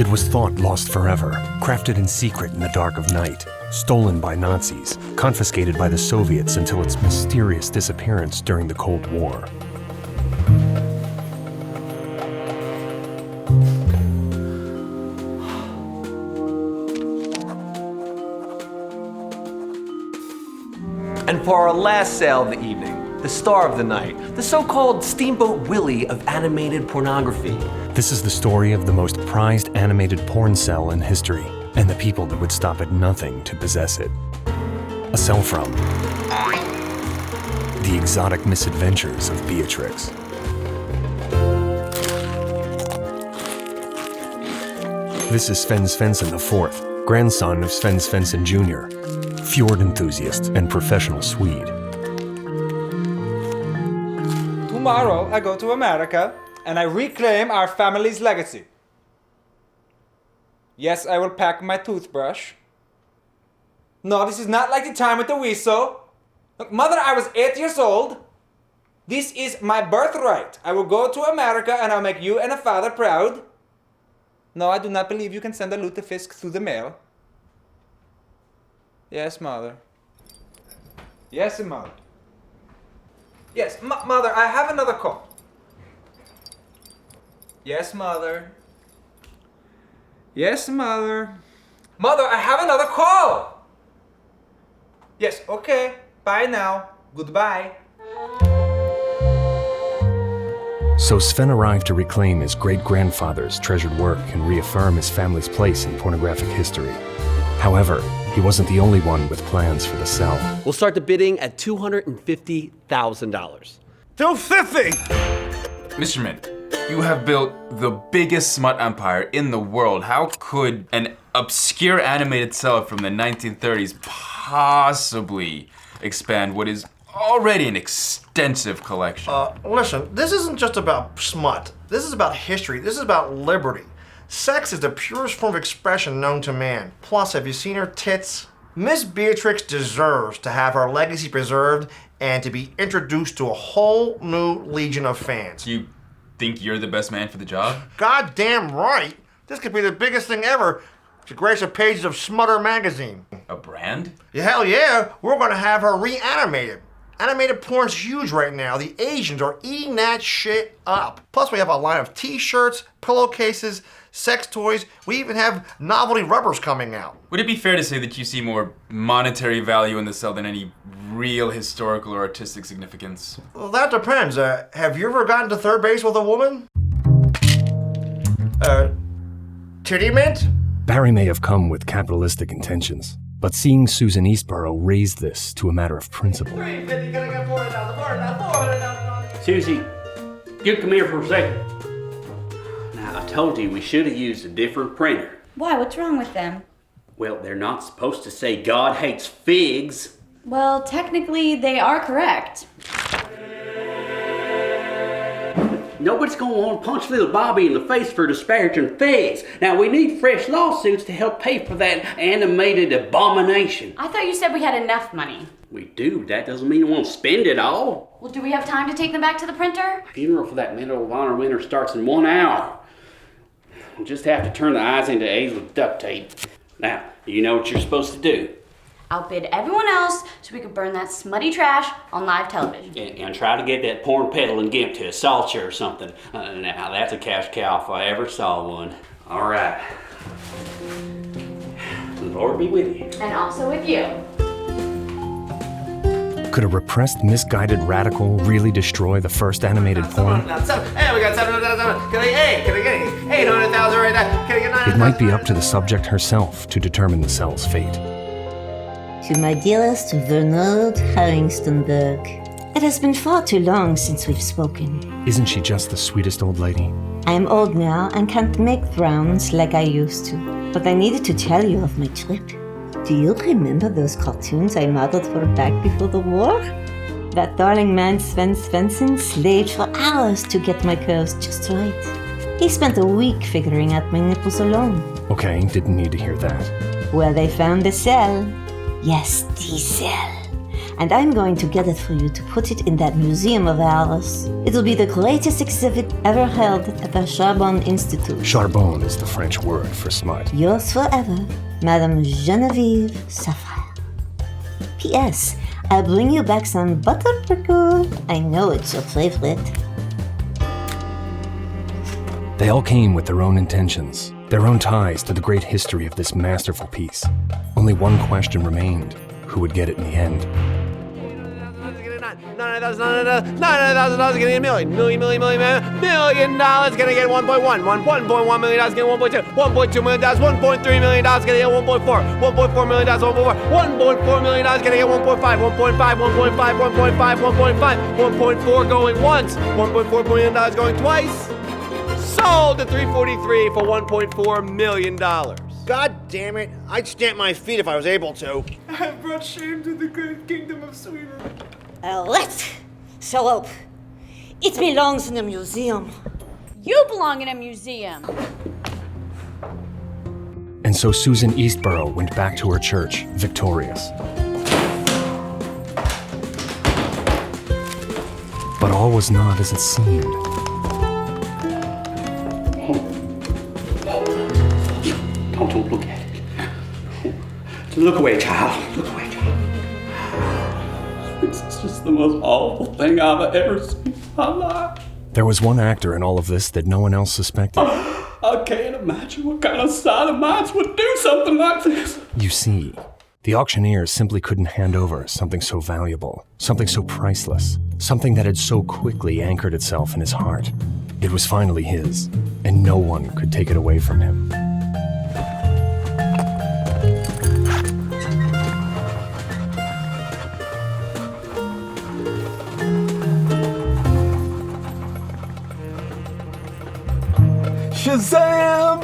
It was thought lost forever, crafted in secret in the dark of night, stolen by Nazis, confiscated by the Soviets until its mysterious disappearance during the Cold War. And for our last sale of the evening, the star of the night, the so-called Steamboat Willie of animated pornography. This is the story of the most prized animated porn cell in history, and the people that would stop at nothing to possess it. A cell from the exotic misadventures of Beatrix. This is Sven Svensson IV, grandson of Sven Svensson Jr., fjord enthusiast and professional Swede. Tomorrow I go to America and I reclaim our family's legacy. Yes, I will pack my toothbrush. No, this is not like the time with the weasel. Look, Mother, I was 8 years old. This is my birthright. I will go to America and I'll make you and a father proud. No, I do not believe you can send a lutefisk through the mail. Yes, Mother. Yes, Mother. Yes, Mother, I have another call. Yes, Mother. Yes, Mother. Mother, I have another call! Yes, okay. Bye now. Goodbye. So Sven arrived to reclaim his great-grandfather's treasured work and reaffirm his family's place in pornographic history. However, he wasn't the only one with plans for the cell. We'll start the bidding at $250,000. $250! Mr. Mint, you have built the biggest smut empire in the world. How could an obscure animated seller from the 1930s possibly expand what is already an extensive collection? Listen, this isn't just about smut. This is about history. This is about liberty. Sex is the purest form of expression known to man. Plus, have you seen her tits? Miss Beatrix deserves to have her legacy preserved and to be introduced to a whole new legion of fans. Do you think you're the best man for the job? Goddamn right! This could be the biggest thing ever to grace the pages of Smutter magazine. A brand? Yeah, hell yeah! We're gonna have her reanimated. Animated porn's huge right now. The Asians are eating that shit up. Plus, we have a line of t-shirts, pillowcases, sex toys. We even have novelty rubbers coming out. Would it be fair to say that you see more monetary value in the cell than any real historical or artistic significance? Well, that depends. Have you ever gotten to third base with a woman? Titty mint? Barry may have come with capitalistic intentions, but seeing Susan Eastborough raised this to a matter of principle. Susie, you come here for a second. Now, I told you we should have used a different printer. Why? What's wrong with them? Well, they're not supposed to say God hates figs. Well, technically, they are correct. Nobody's going to want to punch little Bobby in the face for disparaging figs. Now, we need fresh lawsuits to help pay for that animated abomination. I thought you said we had enough money. We do, but that doesn't mean we won't spend it all. Well, do we have time to take them back to the printer? Funeral for that Medal of Honor winner starts in 1 hour. We'll just have to turn the eyes into A's with duct tape. Now, you know what you're supposed to do. Outbid everyone else so we can burn that smutty trash on live television. And try to get that porn peddling gimp to assault you or something. Now, that's a cash cow if I ever saw one. All right. The Lord be with you. And also with you. Could a repressed, misguided radical really destroy the first animated porn? Hey, we got 700,000. Can I get 800,000 right now? Can I get 900,000? It might be up to the subject herself to determine the cell's fate. To my dearest Bernard Harringtonberg. It has been far too long since we've spoken. Isn't she just the sweetest old lady? I am old now and can't make rounds like I used to. But I needed to tell you of my trip. Do you remember those cartoons I modeled for back before the war? That darling man Sven Svensson slaved for hours to get my curves just right. He spent a week figuring out my nipples alone. Okay, didn't need to hear that. Where they found the cell. Yes, the cell. and I'm going to get it for you to put it in that museum of ours. It'll be the greatest exhibit ever held at the Charbon Institute. Charbon is the French word for smut. Yours forever, Madame Genevieve Sapphire. P.S. I'll bring you back some butter pickle. I know it's your favorite. They all came with their own intentions, their own ties to the great history of this masterful piece. Only one question remained: who would get it in the end? $900,000 gonna get $1 million. $1 million gonna get 1.1. $1.1 million gonna get 1.2. $1.2 million, $1.3 million gonna get 1.4. $1.4 million, 1.4. $1.4 million gonna get 1.5. 1.5, 1.5, 1.5, 1.5. 1.4 going once. $1.4 million going twice. Sold to 343 for $1.4 million. God damn it. I'd stamp my feet if I was able to. I have brought shame to the great kingdom of Sweden. Let's show up. It belongs in a museum. You belong in a museum. And so Susan Eastborough went back to her church, victorious. But all was not as it seemed. Don't look at it. Look away, child. Look away, child. This is just the most awful thing I've ever seen in my life. There was one actor in all of this that no one else suspected. I can't imagine what kind of side of minds would do something like this. You see, the auctioneers simply couldn't hand over something so valuable, something so priceless, something that had so quickly anchored itself in his heart. It was finally his, and no one could take it away from him. Shazam!